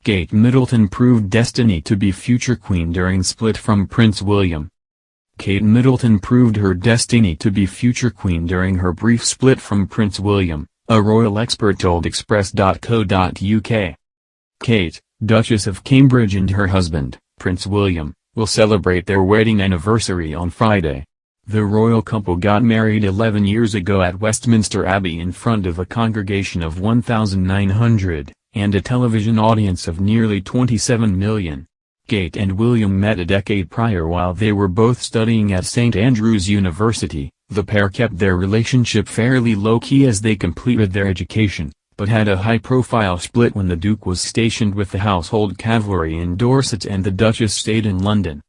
Kate Middleton proved destined to be future queen during split from Prince William. Kate Middleton proved her destiny to be future queen during her brief split from Prince William, a royal expert told Express.co.uk. Kate, Duchess of Cambridge, and her husband, Prince William, will celebrate their wedding anniversary on Friday. The royal couple got married 11 years ago at Westminster Abbey in front of a congregation of 1,900, and a television audience of nearly 27 million. Kate and William met a decade prior while they were both studying at St Andrews University. The pair kept their relationship fairly low-key as they completed their education, but had a high-profile split when the Duke was stationed with the Household Cavalry in Dorset and the Duchess stayed in London.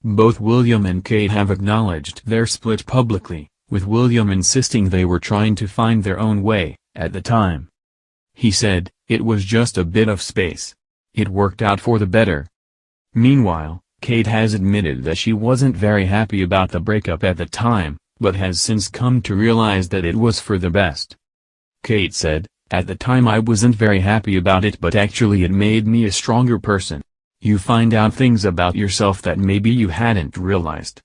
Both William and Kate have acknowledged their split publicly, with William insisting they were trying to find their own way, at the time. He said, "It was just a bit of space. It worked out for the better." Meanwhile, Kate has admitted that she wasn't very happy about the breakup at the time, but has since come to realize that it was for the best. Kate said, "At the time I wasn't very happy about it, but actually it made me a stronger person. You find out things about yourself that maybe you hadn't realized.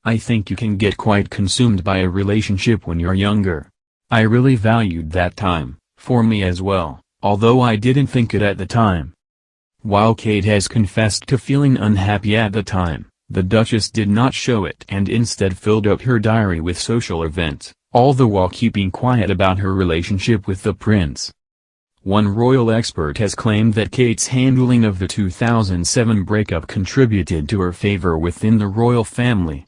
I think you can get quite consumed by a relationship when you're younger. I really valued that time, for me as well, although I didn't think it at the time." While Kate has confessed to feeling unhappy at the time, the Duchess did not show it and instead filled up her diary with social events, all the while keeping quiet about her relationship with the prince. One royal expert has claimed that Kate's handling of the 2007 breakup contributed to her favor within the royal family.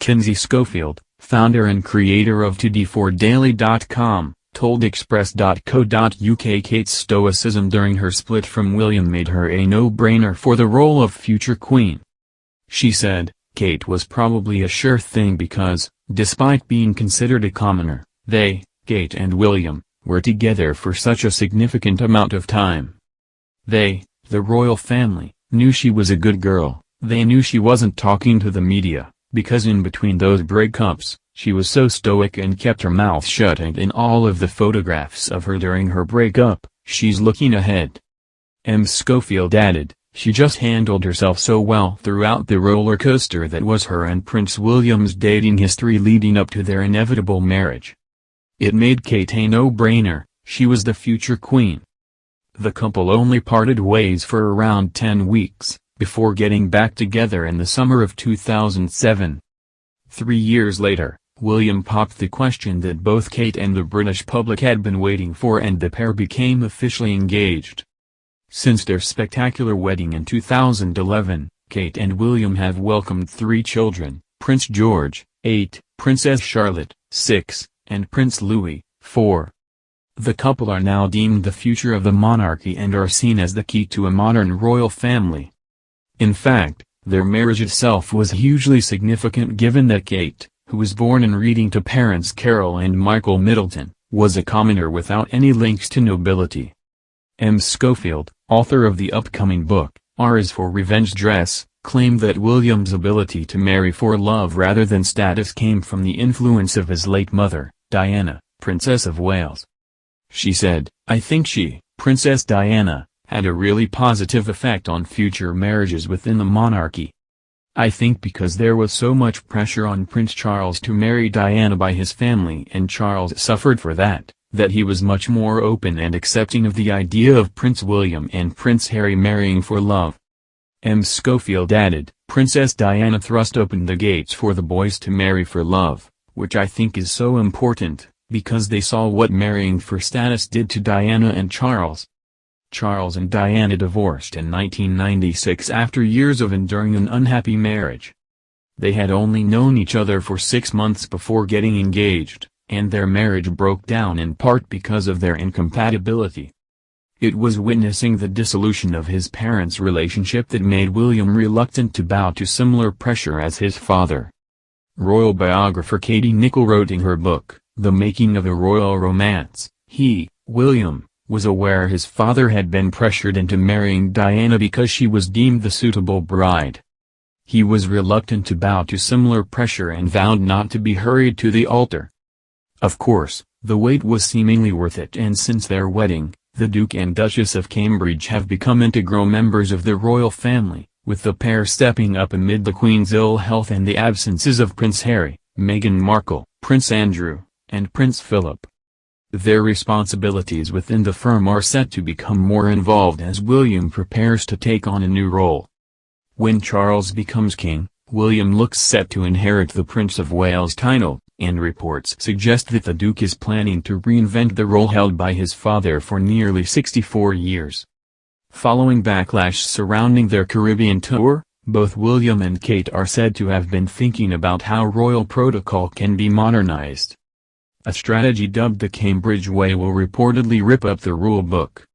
Kinsey Schofield, founder and creator of 2d4daily.com, told Express.co.uk Kate's stoicism during her split from William made her a no-brainer for the role of future queen. She said, "Kate was probably a sure thing because, despite being considered a commoner, they, Kate and William, were together for such a significant amount of time. They, the royal family, knew she was a good girl. They knew she wasn't talking to the media, because in between those breakups, she was so stoic and kept her mouth shut, and in all of the photographs of her during her breakup, she's looking ahead." Schofield added, "She just handled herself so well throughout the roller coaster that was her and Prince William's dating history leading up to their inevitable marriage. It made Kate a no-brainer, she was the future queen." The couple only parted ways for around 10 weeks, before getting back together in the summer of 2007. 3 years later, William popped the question that both Kate and the British public had been waiting for, and the pair became officially engaged. Since their spectacular wedding in 2011, Kate and William have welcomed 3 children: Prince George, 8, Princess Charlotte, 6, and Prince Louis, 4. The couple are now deemed the future of the monarchy and are seen as the key to a modern royal family. In fact, their marriage itself was hugely significant given that Kate, who was born in Reading to parents Carol and Michael Middleton, was a commoner without any links to nobility. Schofield, author of the upcoming book, R is for Revenge Dress, claimed that William's ability to marry for love rather than status came from the influence of his late mother, Diana, Princess of Wales. She said, "I think she, Princess Diana, had a really positive effect on future marriages within the monarchy. I think because there was so much pressure on Prince Charles to marry Diana by his family and Charles suffered for that he was much more open and accepting of the idea of Prince William and Prince Harry marrying for love." Schofield added, "Princess Diana thrust open the gates for the boys to marry for love, which I think is so important, because they saw what marrying for status did to Diana and Charles." Charles and Diana divorced in 1996 after years of enduring an unhappy marriage. They had only known each other for 6 months before getting engaged, and their marriage broke down in part because of their incompatibility. It was witnessing the dissolution of his parents' relationship that made William reluctant to bow to similar pressure as his father. Royal biographer Katie Nicholl wrote in her book, The Making of a Royal Romance, he, William, was aware his father had been pressured into marrying Diana because she was deemed the suitable bride. He was reluctant to bow to similar pressure and vowed not to be hurried to the altar. Of course, the wait was seemingly worth it, and since their wedding, The Duke and Duchess of Cambridge have become integral members of the royal family, with the pair stepping up amid the Queen's ill health and the absences of Prince Harry, Meghan Markle, Prince Andrew, and Prince Philip. Their responsibilities within the firm are set to become more involved as William prepares to take on a new role. When Charles becomes king, William looks set to inherit the Prince of Wales title, and reports suggest that the Duke is planning to reinvent the role held by his father for nearly 64 years. Following backlash surrounding their Caribbean tour, both William and Kate are said to have been thinking about how royal protocol can be modernized. A strategy dubbed the Cambridge Way will reportedly rip up the rule book.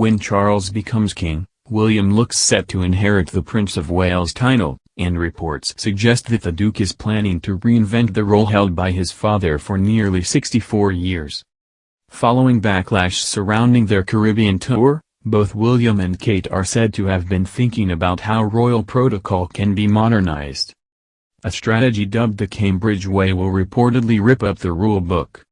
When Charles becomes king, William looks set to inherit the Prince of Wales title, and reports suggest that the Duke is planning to reinvent the role held by his father for nearly 64 years. Following backlash surrounding their Caribbean tour, both William and Kate are said to have been thinking about how royal protocol can be modernized. A strategy dubbed the Cambridge Way will reportedly rip up the rule book.